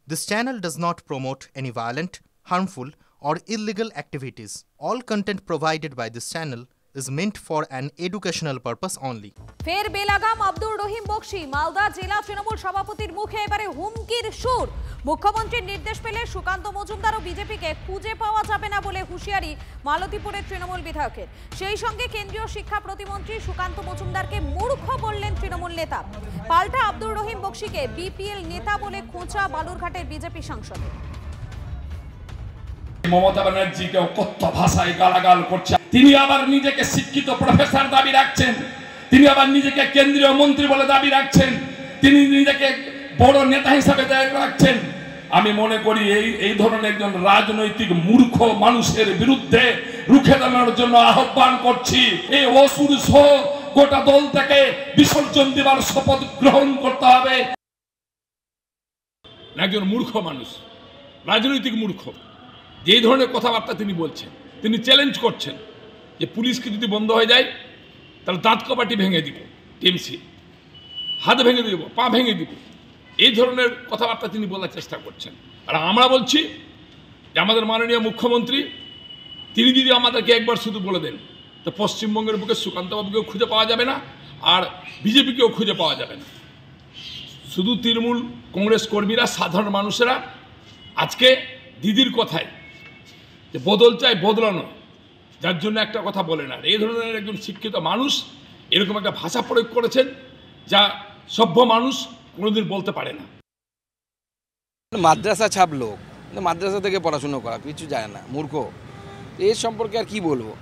This channel does not promote any violent, harmful, or illegal activities. All content provided by this channel is meant for an educational purpose only. ফের বেলাগাম আব্দুর রহিম বকশী মালদা জেলা তৃণমূল সভাপতির মুখে এবারে হুমকির সুর। মুখ্যমন্ত্রীর নির্দেশ পেলে সুকান্ত মজুমদার ও বিজেপিকে খুঁজে পাওয়া যাবে না বলে হুঁশিয়ারি মালতীপুরের তৃণমূল বিধায়কের। সেই সঙ্গে কেন্দ্রীয় শিক্ষা প্রতিমন্ত্রী সুকান্ত মজুমদারকে মূর্খ বললেন তৃণমূল নেতা। পাল্টা আব্দুর রহিম বকশীকে বিপিএল নেতা বলে খোঁচা বালুরঘাটের বিজেপি সাংসদের। মমতা ব্যানার্জিকে কত ভাষায় গালাগাল করছে। তিনি আবার নিজেকে শিক্ষিত প্রফেসর দাবি রাখছেন, তিনি আবার নিজেকে কেন্দ্রীয় মন্ত্রী বলে দাবি রাখছেন, তিনি নিজেকে বড় নেতা হিসাবে দাবি রাখছেন। আমি মনে করি এই ধরনের একজন রাজনৈতিক মূর্খ মানুষের বিরুদ্ধে রুখে দাঁড়ানোর জন্য আহ্বান করছি। এই অসুর সহ গোটা দল থেকে বিসর্জন দেবার শপথ গ্রহণ করতে হবে। একজন মূর্খ মানুষ, রাজনৈতিক মূর্খ, যে ধরনের কথাবার্তা তিনি বলছেন, তিনি চ্যালেঞ্জ করছেন যে পুলিশকে যদি বন্ধ হয়ে যায় তাহলে দাঁত কপাটি ভেঙে দিব, টিএমসি হাত ভেঙে দিব, পা ভেঙে দিব, এই ধরনের কথাবার্তা তিনি বলার চেষ্টা করছেন। আর আমরা বলছি যে আমাদের মাননীয় মুখ্যমন্ত্রী তিনি যদি আমাদেরকে একবার শুধু বলে দেন তো পশ্চিমবঙ্গের বুকে সুকান্তবাবুকেও খুঁজে পাওয়া যাবে না, আর বিজেপিকেও খুঁজে পাওয়া যাবে না। শুধু তৃণমূল কংগ্রেস কর্মীরা, সাধারণ মানুষেরা আজকে দিদির কথায় যে বদল চাই, বদলানো, যার জন্য একটা কথা বলে না। এই ধরনের একজন শিক্ষিত মানুষ এরকম একটা ভাষা প্রয়োগ করেছেন যা সভ্য মানুষ কোনোদিন বলতে পারে না। মাদ্রাসা ছাপ লোক, মাদ্রাসা থেকে পড়াশুনো করা, কিছু যায় না, মূর্খ। এর সম্পর্কে আর কি বলবো?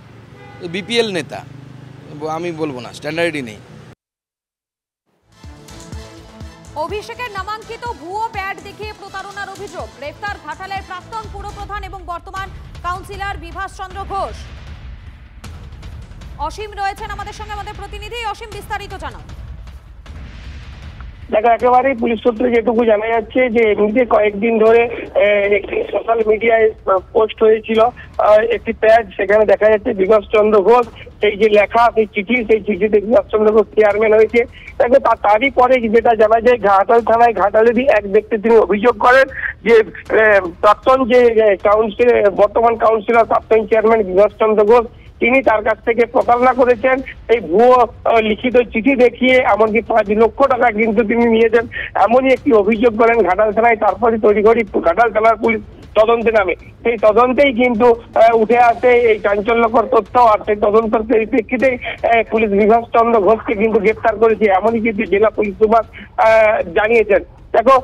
বিপিএল নেতা আমি বলবো না, স্ট্যান্ডার্ডই নেই। অভিষেকের নামাঙ্কিত ভুয়ো প্যাড দেখিয়ে প্রতারণার অভিযোগ, গ্রেফতার ঘাটালের প্রাক্তন পুরপ্রধান এবং বর্তমান কাউন্সিলর বিভাস চন্দ্র ঘোষ। অসীম রয়েছেন আমাদের সঙ্গে, আমাদের প্রতিনিধি। অসীম, বিস্তারিত জানাও। দেখো, একেবারেই পুলিশ সূত্রে যেটুকু জানা যাচ্ছে যে এমনিতে কয়েকদিন ধরে একটি সোশ্যাল মিডিয়ায় পোস্ট হয়েছিল একটি প্যাড, সেখানে দেখা যাচ্ছে বিভাস চন্দ্র ঘোষ, সেই যে লেখা সেই চিঠি, সেই চিঠিতে বিভাস চন্দ্র ঘোষ চেয়ারম্যান হয়েছে। দেখো, তারই পরে যেটা জানা যায়, ঘাটাল থানায় ঘাটালেরই এক ব্যক্তি তিনি অভিযোগ করেন যে প্রাক্তন যে কাউন্সিলর, বর্তমান কাউন্সিলর, প্রাক্তন চেয়ারম্যান বিভাস চন্দ্র ঘোষ, তিনি তার কাছ থেকে প্রতারণা করেছেন। এই ভুয়ো লিখিত চিঠি দেখিয়ে এমনকি 5 লক্ষ টাকা কিন্তু তিনি নিয়েছেন, এমনই একটি অভিযোগ করেন ঘাটাল থানায়। তারপরে তড়িঘড়ি ঘাটাল থানার পুলিশ তদন্তে নামে। সেই তদন্তেই কিন্তু উঠে আসে এই চাঞ্চল্যকর তথ্য। আর সেই তদন্তের পরিপ্রেক্ষিতে পুলিশ বিভাস চন্দ্র ঘোষকে কিন্তু গ্রেপ্তার করেছে, এমনই কিন্তু জেলা পুলিশ সুপার জানিয়েছেন। দেখো,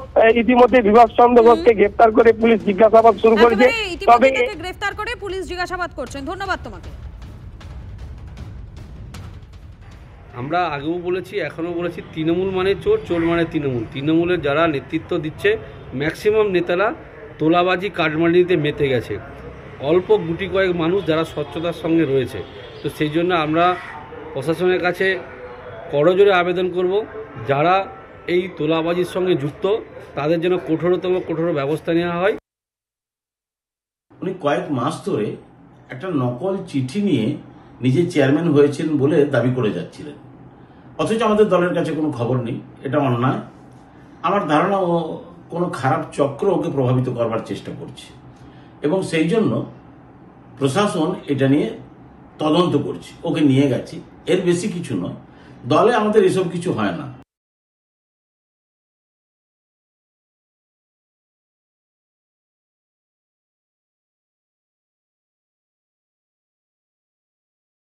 ইতিমধ্যে বিভাস চন্দ্র ঘোষকে গ্রেপ্তার করে পুলিশ জিজ্ঞাসাবাদ শুরু করেছে। তবে গ্রেফতার করে পুলিশ জিজ্ঞাসাবাদ করছেন। ধন্যবাদ তোমাকে। আমরা আগেও বলেছি, এখনও বলেছি, তৃণমূল মানে চোর, চোর মানে তৃণমূল। তৃণমূলের যারা নেতৃত্ব দিচ্ছে ম্যাক্সিমাম নেতারা তোলাবাজি, কাটমানিতে মেতে গেছে। অল্প গুটি কয়েক মানুষ যারা স্বচ্ছতার সঙ্গে রয়েছে। তো সেই জন্য আমরা প্রশাসনের কাছে করজোরে আবেদন করব, যারা এই তোলাবাজির সঙ্গে যুক্ত তাদের জন্য কঠোর ব্যবস্থা নেওয়া হয়। উনি কয়েক মাস ধরে একটা নকল চিঠি নিয়ে নিজে চেয়ারম্যান হয়েছেন বলে দাবি করে যাচ্ছিলেন, অথচ আমাদের দলের কাছে কোনো খবর নেই। এটা অন্যায়। আমার ধারণা ও কোনো খারাপ চক্র ওকে প্রভাবিত করবার চেষ্টা করছে, এবং সেই জন্য প্রশাসন এটা নিয়ে তদন্ত করছে, ওকে নিয়ে গেছে। এর বেশি কিছু নয়। দলে আমাদের এসব কিছু হয় না।